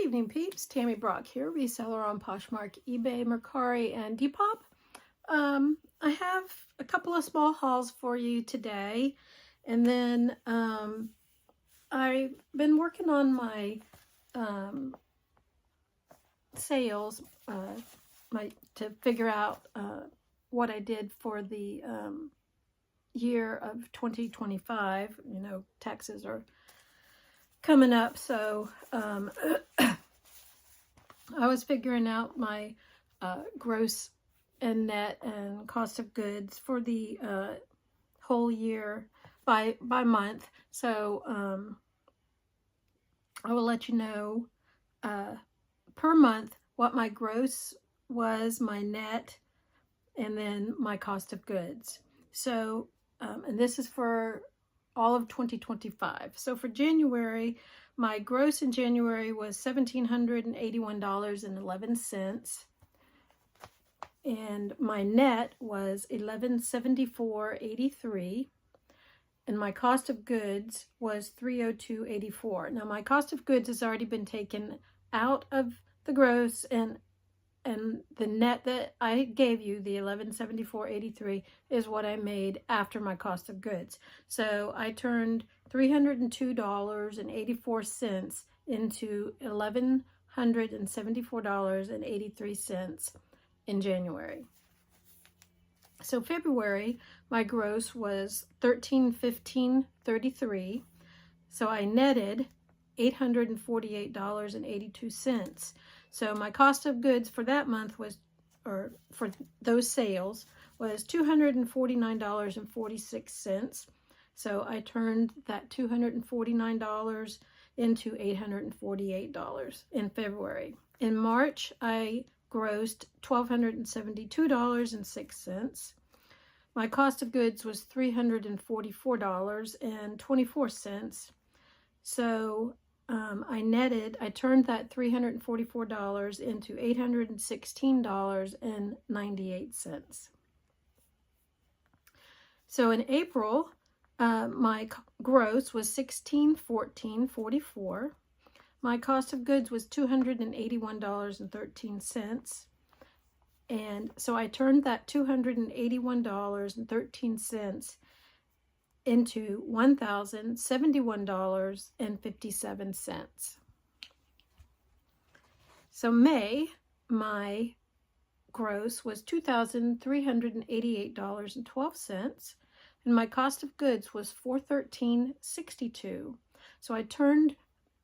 evening, peeps. Tammy Brock here, reseller on Poshmark, eBay, Mercari, and Depop. I have a couple of small hauls for you today, and then I've been working on my sales to figure out what I did for the year of 2025. You know, taxes are coming up, so I was figuring out my gross and net and cost of goods for the whole year by month. So I will let you know per month what my gross was, my net, and then my cost of goods. So and this is for all of 2025. So for January, my gross in January was $1,781.11, and my net was $1,174.83, and my cost of goods was $302.84. Now my cost of goods has already been taken out of the gross, and the net that I gave you, the $1,174.83, is what I made after my cost of goods. So I turned $302.84 into $1,174.83 in January. So February, my gross was $1,315.33. So I netted $848.82. So my cost of goods for that month was, or for those sales, was $249.46. So I turned that $249 into $848 in February. In March, I grossed $1,272.06. My cost of goods was $344.24. So I turned that $344 into $816.98. So in April, my gross was $1,614.44. My cost of goods was $281.13. And so I turned that $281.13 into $1,071.57. So May, my gross was $2,388.12, and my cost of goods was $413.62. So I turned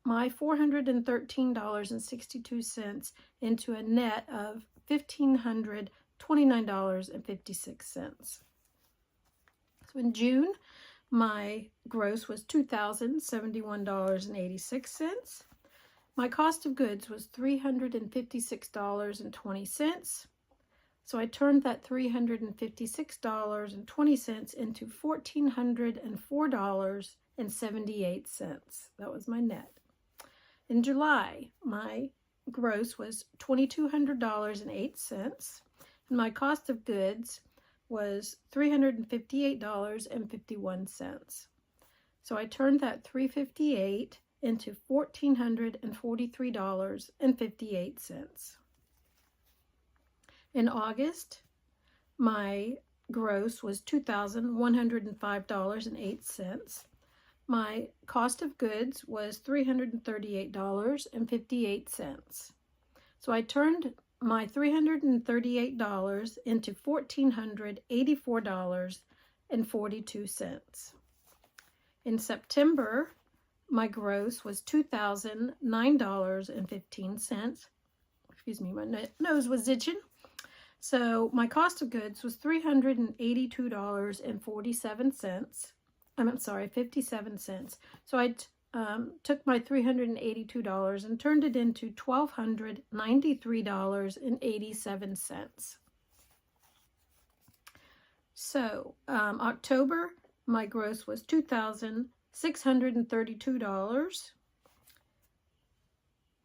my $413.62 into a net of $1,529.56. So in June, my gross was $2,071.86. My cost of goods was $356.20. So I turned that $356.20 into $1,404.78. That was my net. In July, my gross was $2,200.08, and my cost of goods was $358.51. So I turned that $358 into $1,443.58. In August, my gross was $2,105.08. My cost of goods was $338.58. So I turned my $338 into $1,484.42. In September, my gross was $2,009.15. Excuse me, my nose was itching. So my cost of goods was $382.47. I'm sorry, 57 cents. So I took my $382 and turned it into $1,293.87. So October, my gross was $2,632.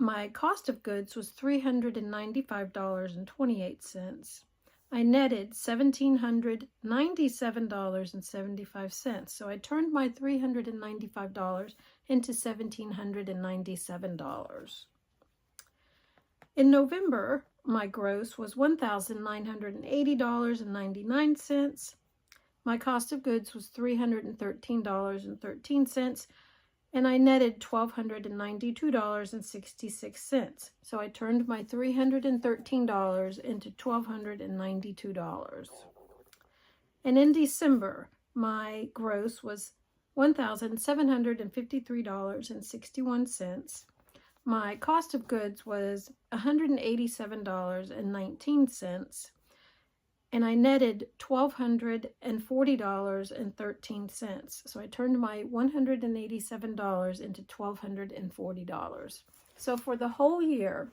My cost of goods was $395.28. I netted $1,797.75. So I turned my $395 into $1,797. In November, my gross was $1,980.99. My cost of goods was $313.13, and I netted $1,292.66. So I turned my $313 into $1,292. And in December, my gross was $1,753.61. My cost of goods was $187.19, and I netted $1,240.13. So I turned my $187 into $1,240. So for the whole year,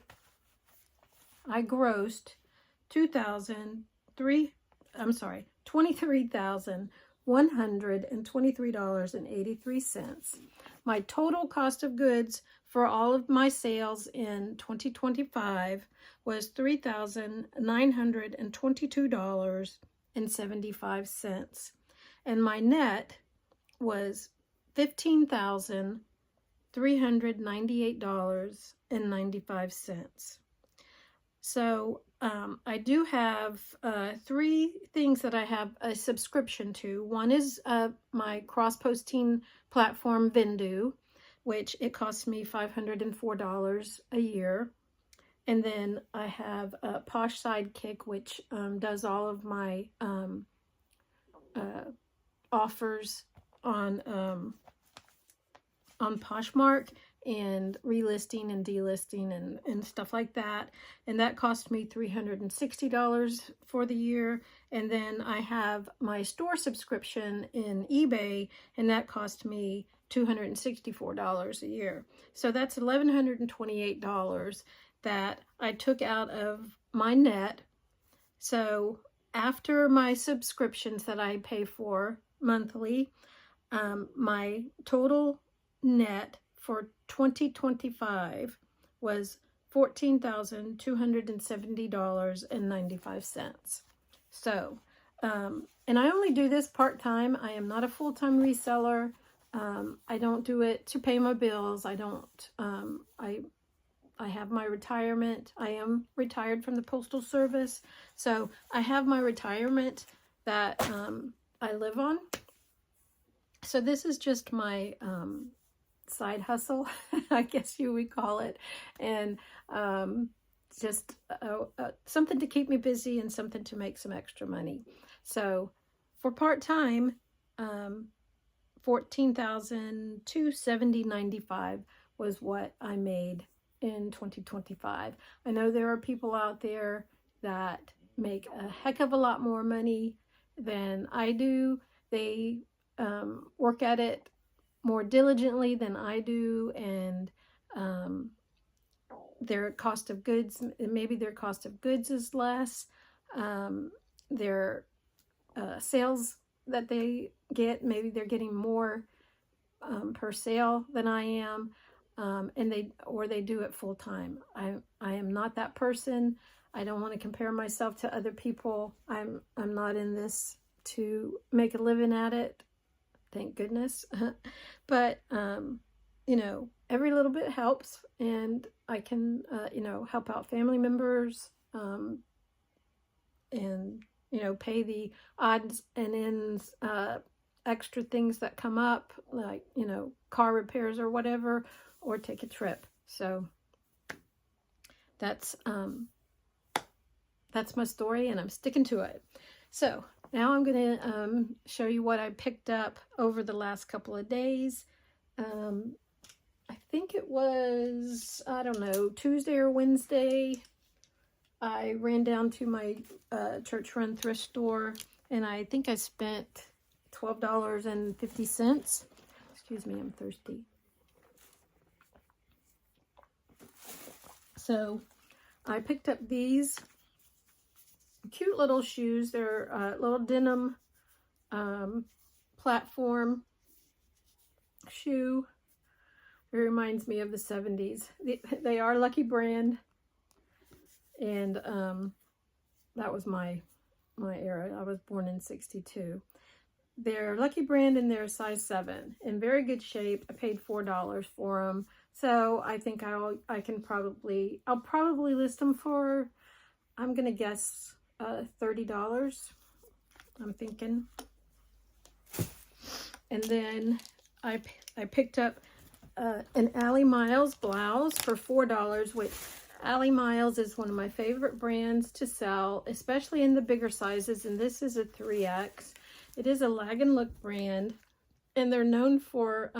I grossed $23,123.83. My total cost of goods for all of my sales in 2025 was $3,922.75. And my net was $15,398.95. So I do have 3 things that I have a subscription to. One is my cross-posting platform, Vendoo, which it costs me $504 a year. And then I have Posh Sidekick, which does all of my offers on Poshmark and relisting and delisting and stuff like that. And that cost me $360 for the year. And then I have my store subscription in eBay, and that cost me $264 a year. So that's $1,128 that I took out of my net. So after my subscriptions that I pay for monthly, my total net for 2025 was $14,270.95. So, and I only do this part-time. I am not a full-time reseller. I don't do it to pay my bills. I don't, I have my retirement. I am retired from the Postal Service. So I have my retirement that I live on. So this is just my side hustle, I guess you would call it. And just something to keep me busy and something to make some extra money. So for part-time, $14,270.95 was what I made in 2025. I know there are people out there that make a heck of a lot more money than I do. They work at it more diligently than I do, and their cost of goods, maybe their cost of goods is less. Their sales that they get, maybe they're getting more per sale than I am, and they do it full time. I am not that person. I don't want to compare myself to other people. I'm not in this to make a living at it, thank goodness. But you know, every little bit helps, and I can you know, help out family members, and you know, pay the odds and ends, extra things that come up, like, you know, car repairs or whatever, or take a trip. So that's my story, and I'm sticking to it. So now I'm going to show you what I picked up over the last couple of days. I think it was, I don't know, Tuesday or Wednesday. I ran down to my church-run thrift store, and I think I spent $12.50. Excuse me, I'm thirsty. So I picked up these cute little shoes. They're little denim platform shoe. It reminds me of the 70s. They are Lucky Brand, and that was my era. I was born in 62. They're Lucky Brand, and they're size 7 in very good shape. I paid $4 for them, So I think I'll probably list them for, I'm gonna guess $30. I'm thinking. And then I picked up an Allie Miles blouse for $4, which Allie Miles is one of my favorite brands to sell, especially in the bigger sizes. And this is a 3X. It is a Lag and Look brand, and they're known for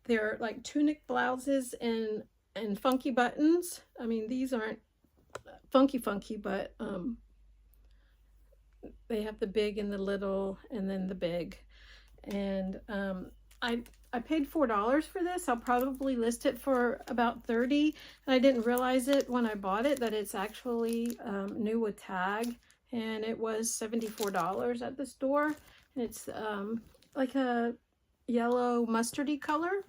their like tunic blouses and funky buttons. I mean, these aren't funky, but they have the big and the little, and then the big. And I paid $4 for this. I'll probably list it for about $30. And I didn't realize it when I bought it that it's actually new with tag, and it was $74 at the store. And it's like a yellow mustardy color.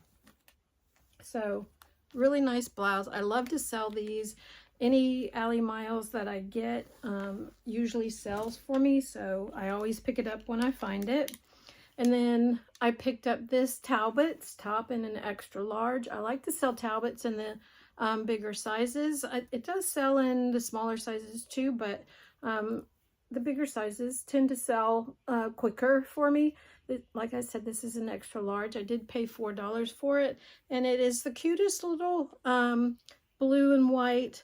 So really nice blouse. I love to sell these. Any Allie Miles that I get usually sells for me, so I always pick it up when I find it. And then I picked up this Talbot's top in an extra large. I like to sell Talbot's in the bigger sizes. It does sell in the smaller sizes too, but the bigger sizes tend to sell quicker for me. Like I said, this is an extra large. I did pay $4 for it, and it is the cutest little blue and white,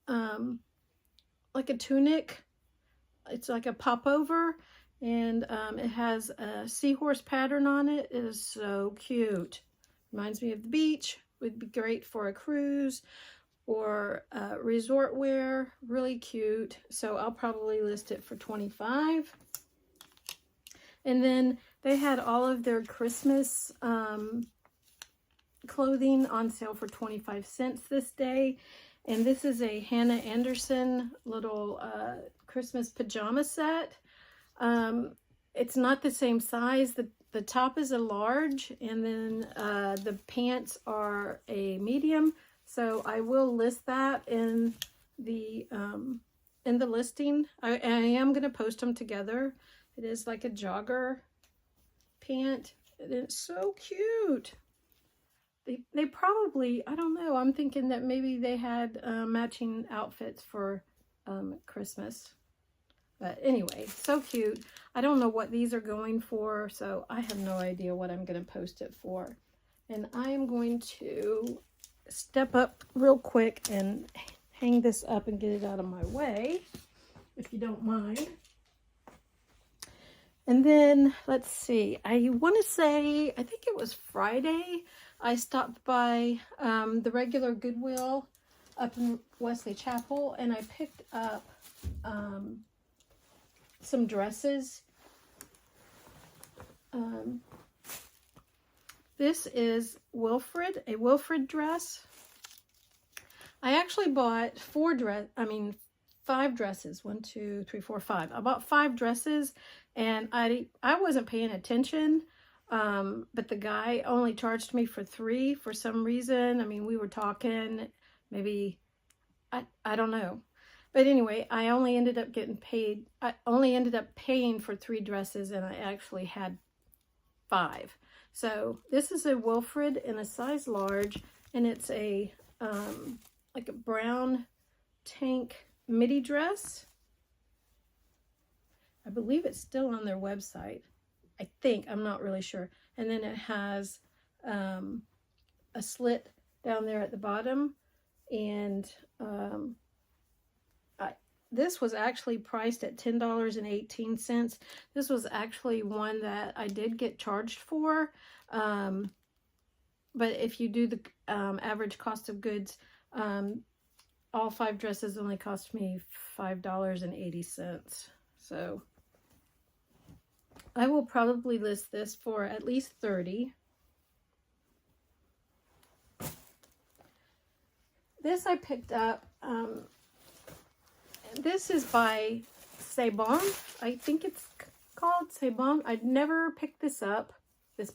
like a tunic. It's like a popover. And it has a seahorse pattern on it. It is so cute. Reminds me of the beach. Would be great for a cruise or resort wear. Really cute. So I'll probably list it for $25. And then they had all of their Christmas clothing on sale for 25 cents this day. And this is a Hannah Anderson little Christmas pajama set. It's not the same size. The top is a large, and then the pants are a medium. So I will list that in the listing. I am going to post them together. It is like a jogger pant, and it's so cute. They probably, I don't know, I'm thinking that maybe they had matching outfits for Christmas. But anyway, so cute. I don't know what these are going for, so I have no idea what I'm going to post it for. And I am going to step up real quick and hang this up and get it out of my way, if you don't mind. And then, let's see, I want to say, I think it was Friday, I stopped by the regular Goodwill up in Wesley Chapel, and I picked up some dresses. This is a Wilfred dress. I actually bought 5 dresses. 1, 2, 3, 4, 5. I bought 5 dresses, and I wasn't paying attention, but the guy only charged me for 3 for some reason. I mean, we were talking, maybe, I don't know. But anyway, I only ended up paying for 3 dresses, and I actually had 5. So this is a Wilfred in a size large, and it's a like a brown tank midi dress. I believe it's still on their website. I think, I'm not really sure. And then it has a slit down there at the bottom, and this was actually priced at $10.18. This was actually one that I did get charged for. But if you do the average cost of goods, all 5 dresses only cost me $5.80. So I will probably list this for at least $30. This I picked up. This is by C'est Bon. I think it's called C'est Bon. I'd never picked this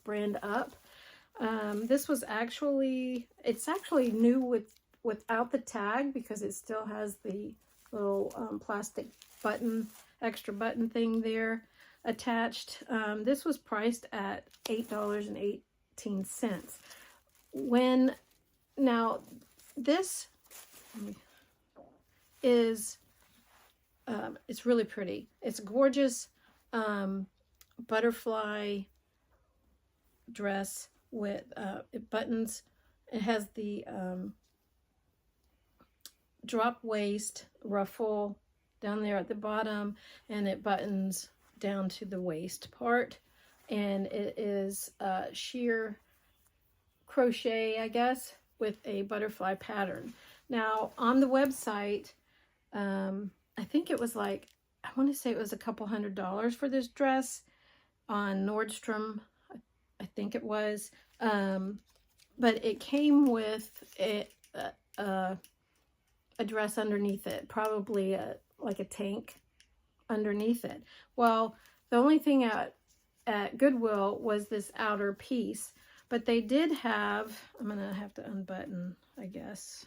brand up. This was it's actually new without the tag, because it still has the little plastic extra button thing there attached. This was priced at $8.18. When Now, this is, it's really pretty. It's gorgeous butterfly dress with it buttons. It has the drop waist ruffle down there at the bottom, and it buttons down to the waist part, and it is sheer crochet, I guess, with a butterfly pattern. Now on the website, I think it was like, I want to say it was a couple $100 for this dress on Nordstrom, I think it was, but it came with a dress underneath it, probably like a tank underneath it. Well, the only thing at Goodwill was this outer piece, but they did have, I'm gonna have to unbutton, I guess,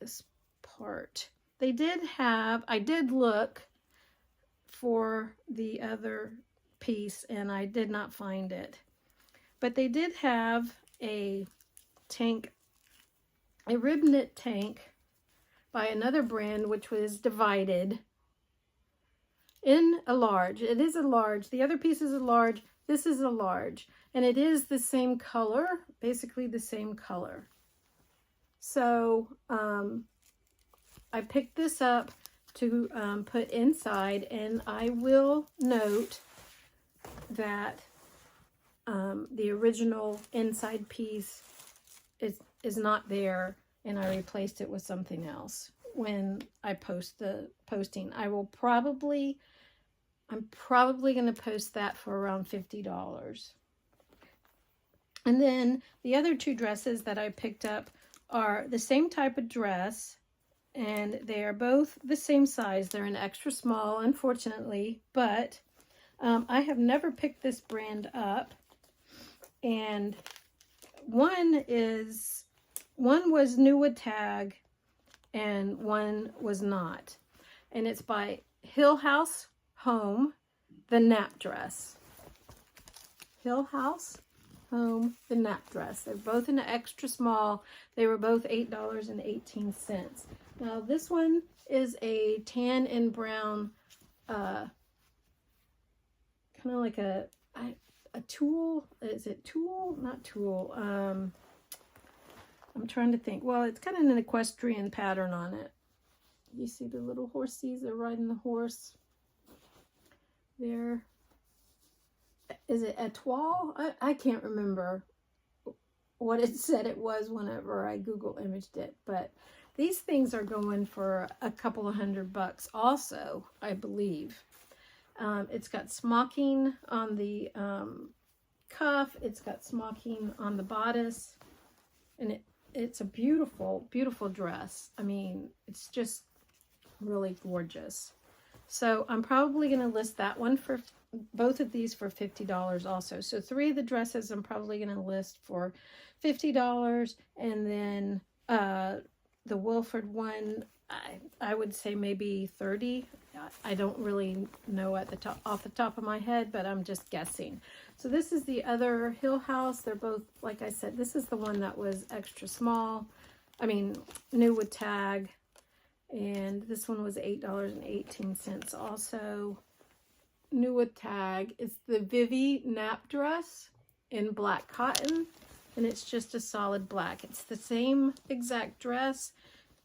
this part. They did have, I did look for the other piece and I did not find it, but they did have a tank, a rib knit tank by another brand, which was divided in a large. It is a large. The other piece is a large. This is a large, and it is the same color, basically the same color. So I picked this up to put inside, and I will note that the original inside piece is not there, and I replaced it with something else when I post the posting. I'm probably going to post that for around $50. And then the other two dresses that I picked up are the same type of dress, and they are both the same size. They're an extra small, unfortunately, but I have never picked this brand up. And one was new with tag and one was not. And it's by Hill House Home, the nap dress. Hill House Home, the nap dress. They're both in an extra small. They were both $8.18. Now this one is a tan and brown, kind of like a tulle. Is it tulle? Not tulle. I'm trying to think. Well, it's kind of an equestrian pattern on it. You see the little horsies? They're riding the horse. There. Is it etoile? I can't remember what it said it was whenever I Google imaged it, but these things are going for a couple of $100 also, I believe. It's got smocking on the cuff. It's got smocking on the bodice, and it's a beautiful, beautiful dress. I mean, it's just really gorgeous. So I'm probably going to list that one for both of these for $50 also. So three of the dresses I'm probably going to list for $50, and then the Wilford one, I would say maybe $30. I don't really know off the top of my head, but I'm just guessing. So this is the other Hill House. They're both, like I said, this is the one that was extra small. I mean, new with tag. And this one was $8.18 also. New with tag. It's the Vivi nap dress in black cotton, and it's just a solid black. It's the same exact dress,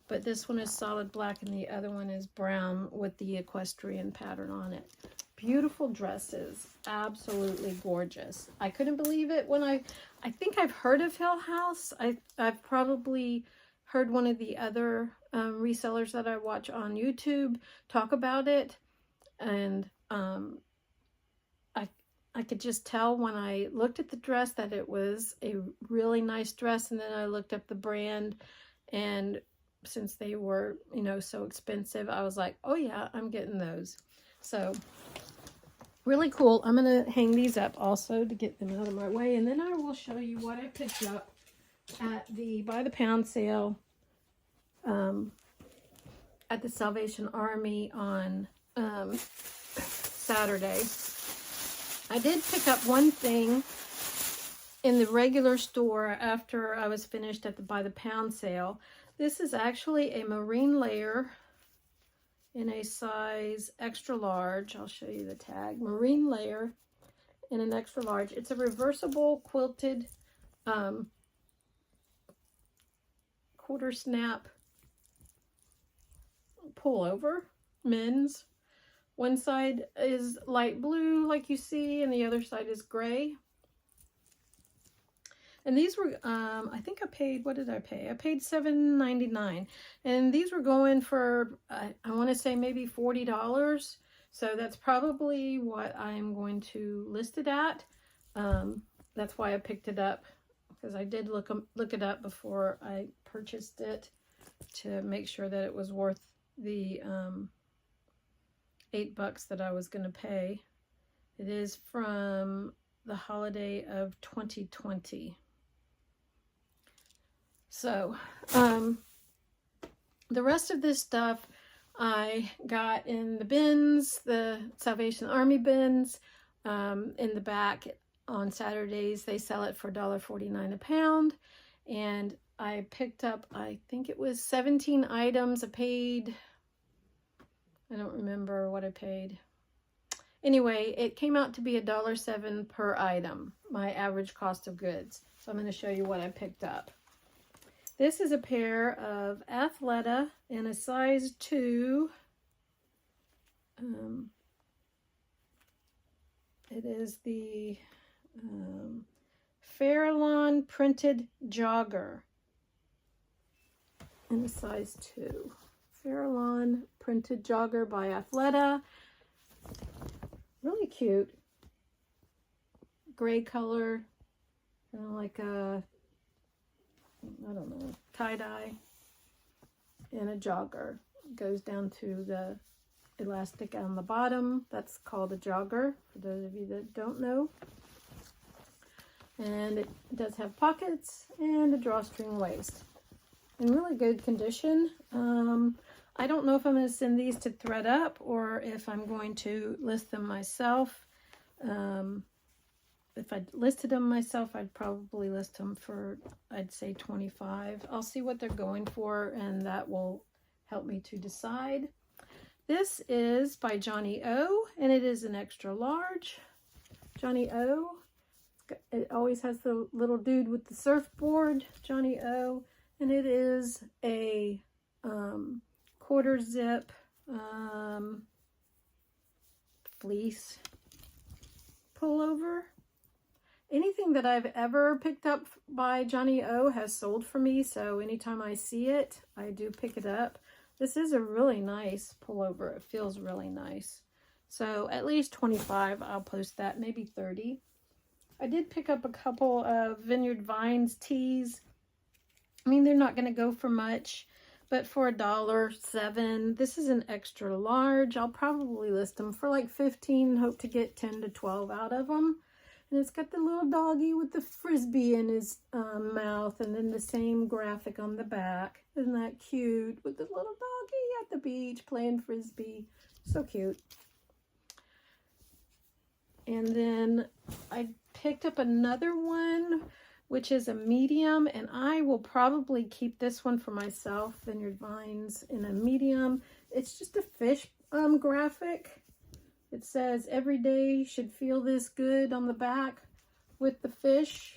but this one is solid black and the other one is brown with the equestrian pattern on it. Beautiful dresses. Absolutely gorgeous. I couldn't believe it when I think I've heard of Hill House. I've probably heard one of the other resellers that I watch on YouTube talk about it, and I could just tell when I looked at the dress that it was a really nice dress, and then I looked up the brand, and since they were, you know, so expensive, I was like, oh yeah, I'm getting those. So really cool. I'm gonna hang these up also to get them out of my way, and then I will show you what I picked up at the by the pound sale at the Salvation Army on Saturday. I did pick up one thing in the regular store after I was finished at the by the pound sale. This is actually a marine layer in a size extra large. I'll show you the tag. Marine layer in an extra large. It's a reversible quilted quarter snap pullover, men's. One side is light blue like you see, and the other side is gray. And these were, I think I paid, what did I pay? I paid $7.99. And these were going for, I want to say maybe $40. So that's probably what I'm going to list it at. That's why I picked it up, because I did look it up before I purchased it to make sure that it was worth the $8 that I was going to pay. It is from the holiday of 2020. So, the rest of this stuff I got in the bins, the Salvation Army bins, in the back. On Saturdays, they sell it for $1.49 a pound. And I picked up, I think it was 17 items. I paid, I don't remember what I paid. Anyway, it came out to be $1.07 per item, my average cost of goods. So I'm going to show you what I picked up. This is a pair of Athleta in a size 2. It is the Farallon printed jogger in a size 2. Farallon printed jogger by Athleta. Really cute. Gray color, kind of like a, I don't know, tie-dye, and a jogger. It goes down to the elastic on the bottom. That's called a jogger, for those of you that don't know. And it does have pockets and a drawstring waist. In really good condition. I don't know if I'm going to send these to ThredUp or if I'm going to list them myself. If I listed them myself, I'd probably list them for, I'd say $25. I'll see what they're going for, and that will help me to decide. This is by Johnny O, and it is an extra large. Johnny O. It always has the little dude with the surfboard, Johnny O, and it is a quarter zip fleece pullover. Anything that I've ever picked up by Johnny O has sold for me, so anytime I see it, I do pick it up. This is a really nice pullover. It feels really nice. So at least 25, I'll post that, maybe 30. I did pick up a couple of Vineyard Vines tees. I mean, they're not going to go for much, but for $1.07, this is an extra large. I'll probably list them for like 15, hope to get 10 to 12 out of them. And it's got the little doggy with the frisbee in his mouth, and then the same graphic on the back. Isn't that cute? With the little doggy at the beach playing frisbee. So cute. And then I picked up another one, which is a medium, and I will probably keep this one for myself. Vineyard Vines in a medium. It's just a fish graphic. It says every day should feel this good on the back with the fish.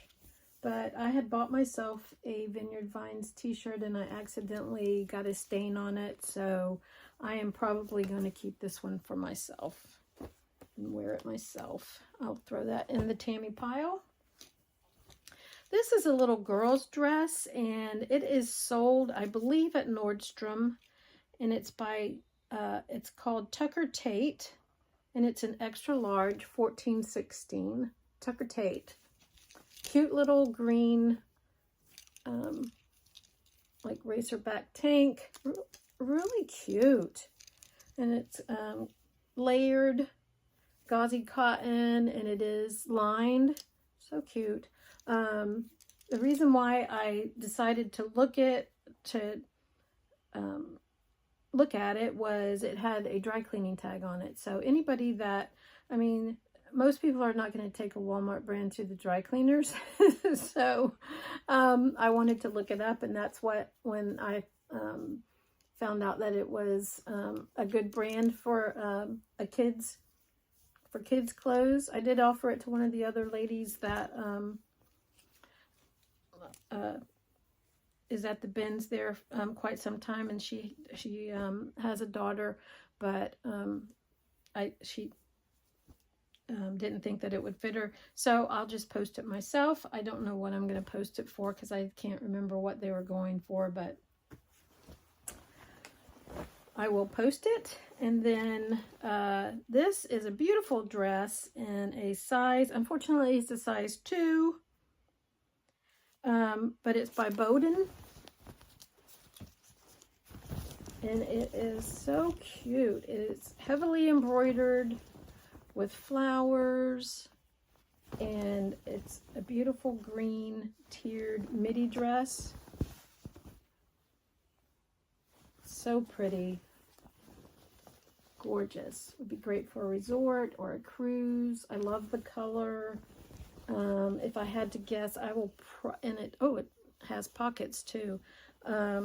But I had bought myself a Vineyard Vines t-shirt and I accidentally got a stain on it. So I am probably going to keep this one for myself and wear it myself. I'll throw that in the Tammy pile. This is a little girl's dress and it is sold, I believe, at Nordstrom. And it's by, it's called Tucker Tate. And it's an extra large, 14/16, Tucker Tate. Cute little green, like racerback tank. Really cute. And it's layered, gauzy cotton, and it is lined. So cute. The reason why I decided to look at it was it had a dry cleaning tag on it. So anybody that, I mean, most people are not going to take a Walmart brand to the dry cleaners. So I wanted to look it up, and that's what, when I found out that it was a good brand for kids clothes. I did offer it to one of the other ladies that is at the bins there quite some time, and she has a daughter, but she didn't think that it would fit her, so I'll just post it myself. I don't know what I'm going to post it for because I can't remember what they were going for, but I will post it. And then this is a beautiful dress in a size, unfortunately it's a size 2, but it's by Bowden, and it is so cute. It is heavily embroidered with flowers, and it's a beautiful green tiered midi dress. So pretty, gorgeous. Would be great for a resort or a cruise. I love the color. If I had to guess, I will and it has pockets too. I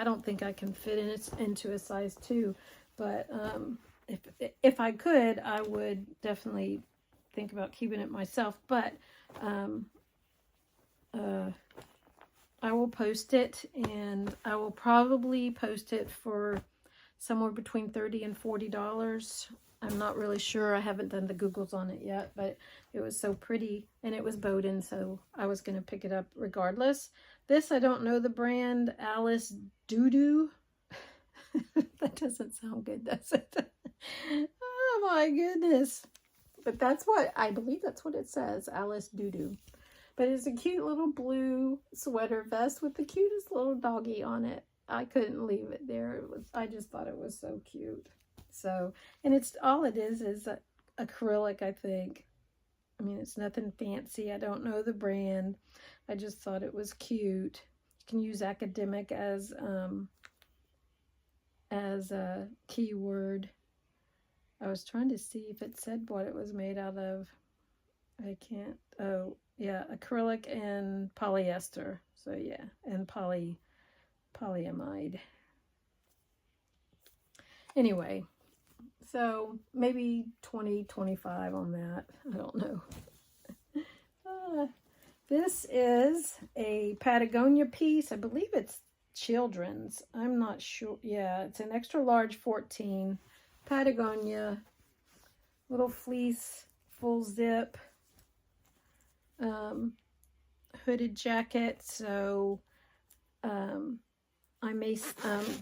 don't think I can fit into a size 2, but if I could, I would definitely think about keeping it myself. But I will post it, and I will probably post it for somewhere between $30 and $40. I'm not really sure. I haven't done the Googles on it yet, but it was so pretty, and it was Bowden, so I was going to pick it up regardless. This, I don't know the brand. Alice Doodoo. That doesn't sound good, does it? Oh my goodness. But that's what, I believe that's what it says, Alice Doodoo. But it's a cute little blue sweater vest with the cutest little doggy on it. I couldn't leave it there. I just thought it was so cute. So, and it's all it is acrylic, I think. I mean, it's nothing fancy. I don't know the brand. I just thought it was cute. You can use academic as a keyword. I was trying to see if it said what it was made out of. I can't. Oh, yeah, acrylic and polyester. So yeah, and polyamide. Anyway, so maybe 20, 25 on that. I don't know. This is a Patagonia piece. I believe it's children's. I'm not sure. Yeah, it's an extra large 14. Patagonia. Little fleece, full zip. Hooded jacket. So I may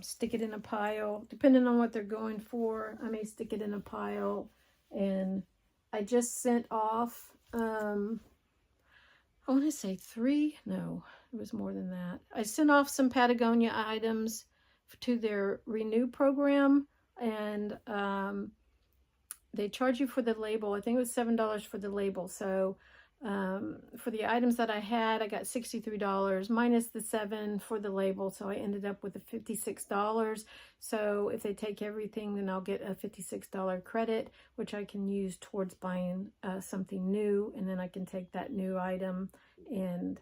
stick it in a pile. Depending on what they're going for, I may stick it in a pile. And I just sent off... I want to say 3. No, it was more than that. I sent off some Patagonia items to their Renew program, and they charge you for the label. I think it was $7 for the label. So for the items that I had, I got $63 minus the $7 for the label. So I ended up with a $56. So if they take everything, then I'll get a $56 credit, which I can use towards buying something new. And then I can take that new item and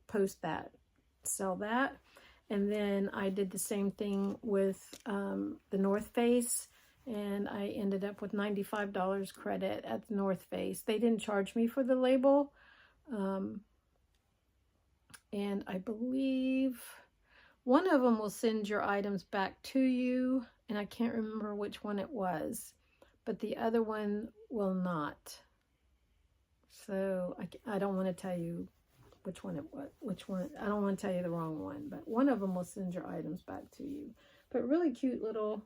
post that, sell that. And then I did the same thing with the North Face. And I ended up with $95 credit at the North Face. They didn't charge me for the label. And I believe one of them will send your items back to you. And I can't remember which one it was. But the other one will not. So I don't want to tell you which one it was. Which one? I don't want to tell you the wrong one. But one of them will send your items back to you. But really cute little...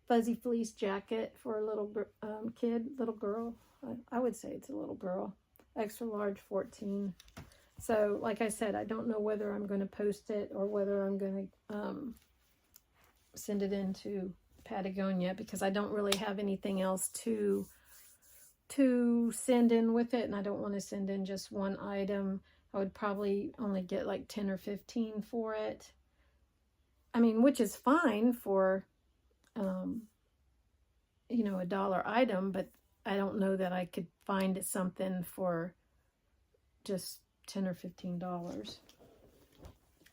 fuzzy fleece jacket for a little little girl. I would say it's a little girl. Extra large 14. So like I said, I don't know whether I'm going to post it or whether I'm going to send it into Patagonia, because I don't really have anything else to send in with it, and I don't want to send in just one item. I would probably only get like 10 or 15 for it. I mean, which is fine for you know, a dollar item, but I don't know that I could find something for just $10 or $15.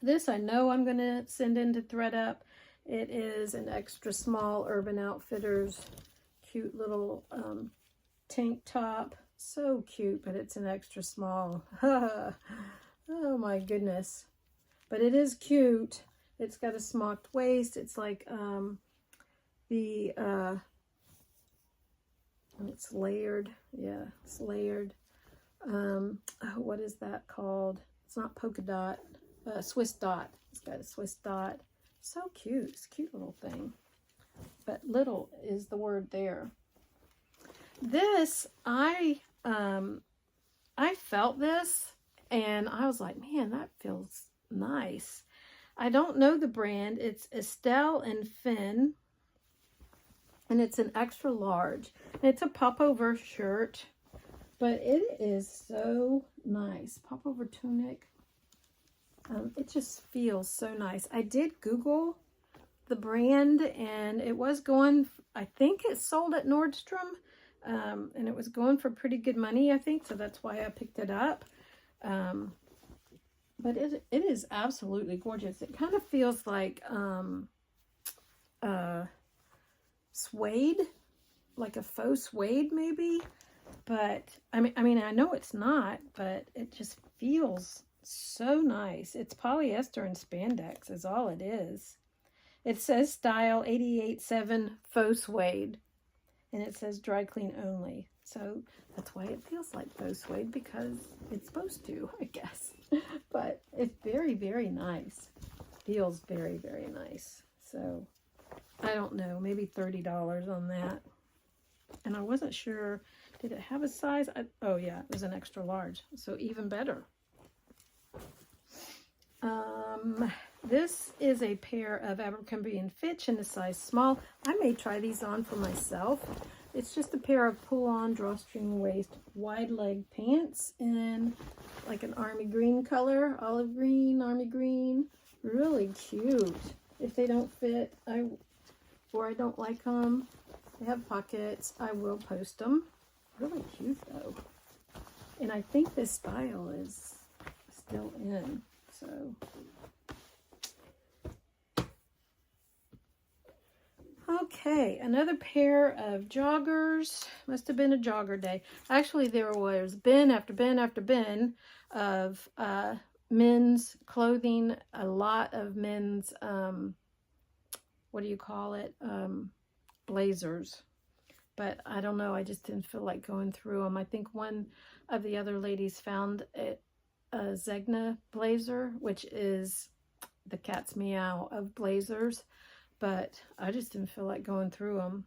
This I know I'm going to send into ThredUp. It is an extra small Urban Outfitters cute little tank top. So cute, but it's an extra small. Oh my goodness. But it is cute. It's got a smocked waist. It's like it's layered. Yeah, it's layered. Oh, what is that called? It's not polka dot. Swiss dot. It's got a Swiss dot. So cute. It's a cute little thing. But little is the word there. This, I felt this and I was like, man, that feels nice. I don't know the brand. It's Estelle and Finn. And it's an extra large. It's a popover shirt. But it is so nice. Popover tunic. It just feels so nice. I did Google the brand and it was going, I think it sold at Nordstrom. And it was going for pretty good money, I think. So that's why I picked it up. But it is absolutely gorgeous. It kind of feels like suede, like a faux suede maybe. But I mean, I know it's not, but it just feels so nice. It's polyester and spandex is all it is. It says style 88.7 faux suede, and it says dry clean only. So that's why it feels like faux suede, because it's supposed to, I guess. But it's very, very nice. Feels very, very nice. So I don't know, maybe $30 on that. And I wasn't sure, did it have a size? Oh yeah, it was an extra large, so even better. This is a pair of Abercrombie & Fitch in a size small. I may try these on for myself. It's just a pair of pull-on drawstring waist wide leg pants in like an army green color, olive green, army green. Really cute. If they don't fit, or I don't like them, they have pockets, I will post them. Really cute though. And I think this style is still in, so. Okay, another pair of joggers. Must have been a jogger day. Actually, there was bin after bin after bin of men's clothing, a lot of men's, what do you call it, blazers. But I don't know, I just didn't feel like going through them. I think one of the other ladies found a Zegna blazer, which is the cat's meow of blazers. But I just didn't feel like going through them.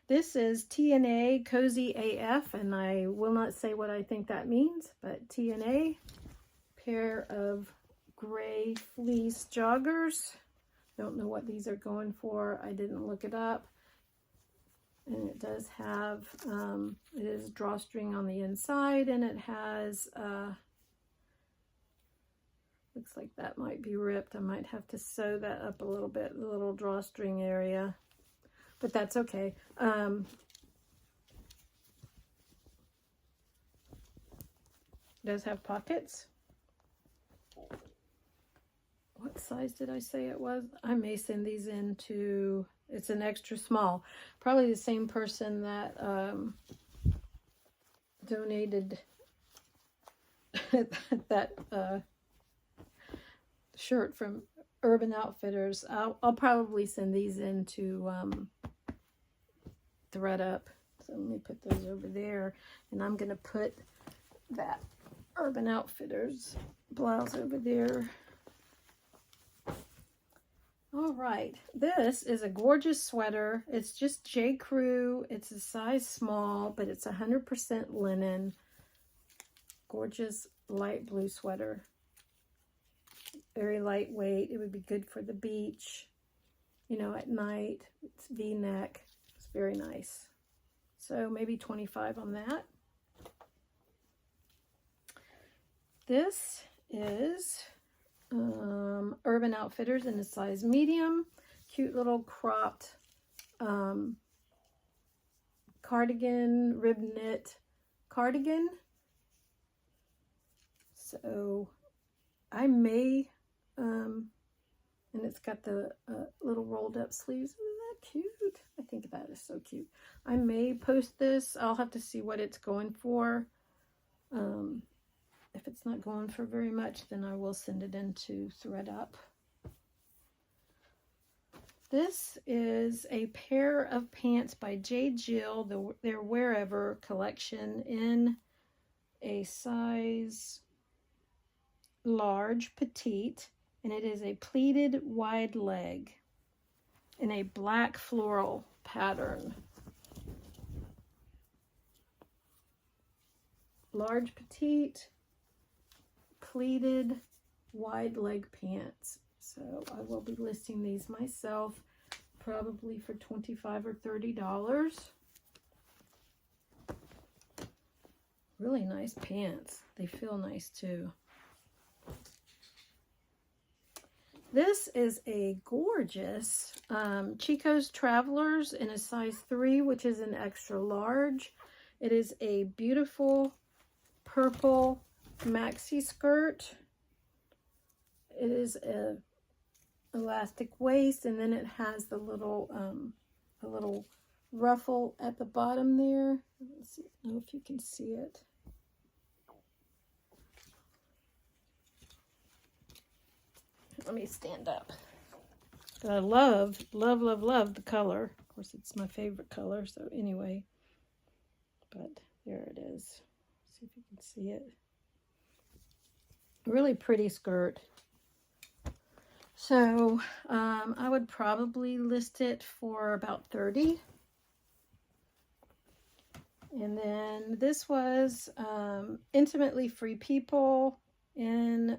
This is TNA Cozy AF, and I will not say what I think that means, but TNA, pair of gray fleece joggers. Don't know what these are going for. I didn't look it up. And it does have, it is drawstring on the inside, and it has, looks like that might be ripped. I might have to sew that up a little bit, the little drawstring area, but that's okay. It does have pockets. What size did I say it was? I may send these into, it's an extra small. Probably the same person that donated that shirt from Urban Outfitters. I'll probably send these into ThredUp. So let me put those over there. And I'm going to put that Urban Outfitters blouse over there. All right, this is a gorgeous sweater. It's just J. Crew. It's a size small, but it's 100% linen. Gorgeous light blue sweater. Very lightweight. It would be good for the beach, you know, at night. It's V-neck. It's very nice. So maybe 25 on that. This is Urban Outfitters in a size medium. Cute little cropped cardigan, rib knit cardigan. So I may, and it's got the little rolled up sleeves. Isn't that cute? I think that is so cute. I may post this. I'll have to see what it's going for. If it's not going for very much, then I will send it into ThredUp. This is a pair of pants by J. Jill, their Wherever collection, in a size large petite, and it is a pleated wide leg in a black floral pattern. Large petite, pleated wide leg pants. So I will be listing these myself, probably for $25 or $30. Really nice pants. They feel nice too. This is a gorgeous Chico's Travelers in a size 3, which is an extra large. It is a beautiful purple maxi skirt. It is a elastic waist, and then it has the little a little ruffle at the bottom there. Let's see, I don't know if you can see it. Let me stand up. But I love the color. Of course, it's my favorite color. So anyway, but there it is. See if you can see it. Really pretty skirt. So I would probably list it for about $30. And then this was Intimately Free People in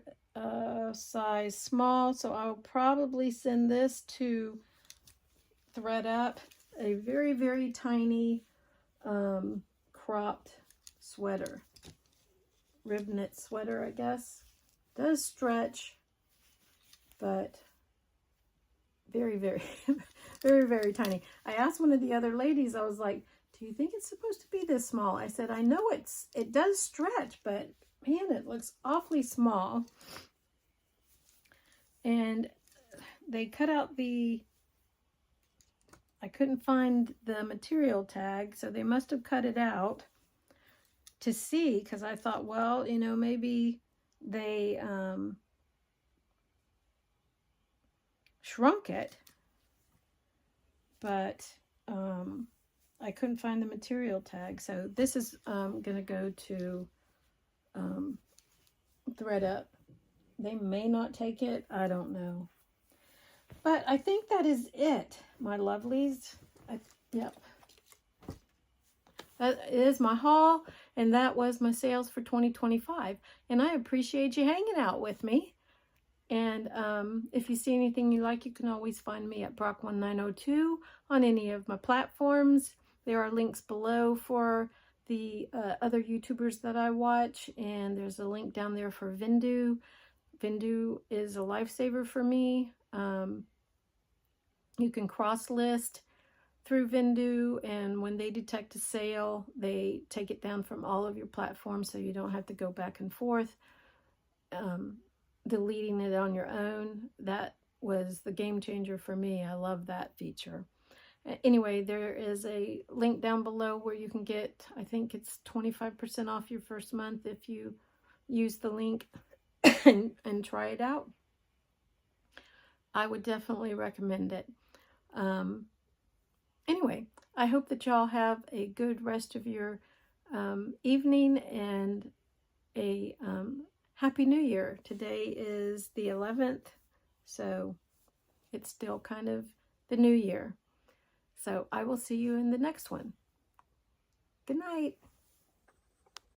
size small, so I'll probably send this to ThredUp. A very tiny cropped sweater, rib knit sweater, I guess. Does stretch, but very very tiny. I asked one of the other ladies, I was like, do you think it's supposed to be this small? I said, I know it does stretch, but man, it looks awfully small. And they cut out I couldn't find the material tag, so they must have cut it out to see, because I thought, well, you know, maybe they shrunk it, but I couldn't find the material tag. So this is going to go to ThredUp. They may not take it. I don't know. But I think that is it, my lovelies. Yep. That is my haul, and that was my sales for 2025. And I appreciate you hanging out with me. And if you see anything you like, you can always find me at Brock1902 on any of my platforms. There are links below for the other YouTubers that I watch, and there's a link down there for Vendoo. Vendoo is a lifesaver for me. You can cross-list through Vendoo, and when they detect a sale, they take it down from all of your platforms, so you don't have to go back and forth deleting it on your own. That was the game changer for me. I love that feature. Anyway, there is a link down below where you can get, I think it's 25% off your first month if you use the link and try it out. I would definitely recommend it. Anyway, I hope that y'all have a good rest of your evening and a Happy New Year. Today is the 11th, so it's still kind of the new year. So I will see you in the next one. Good night.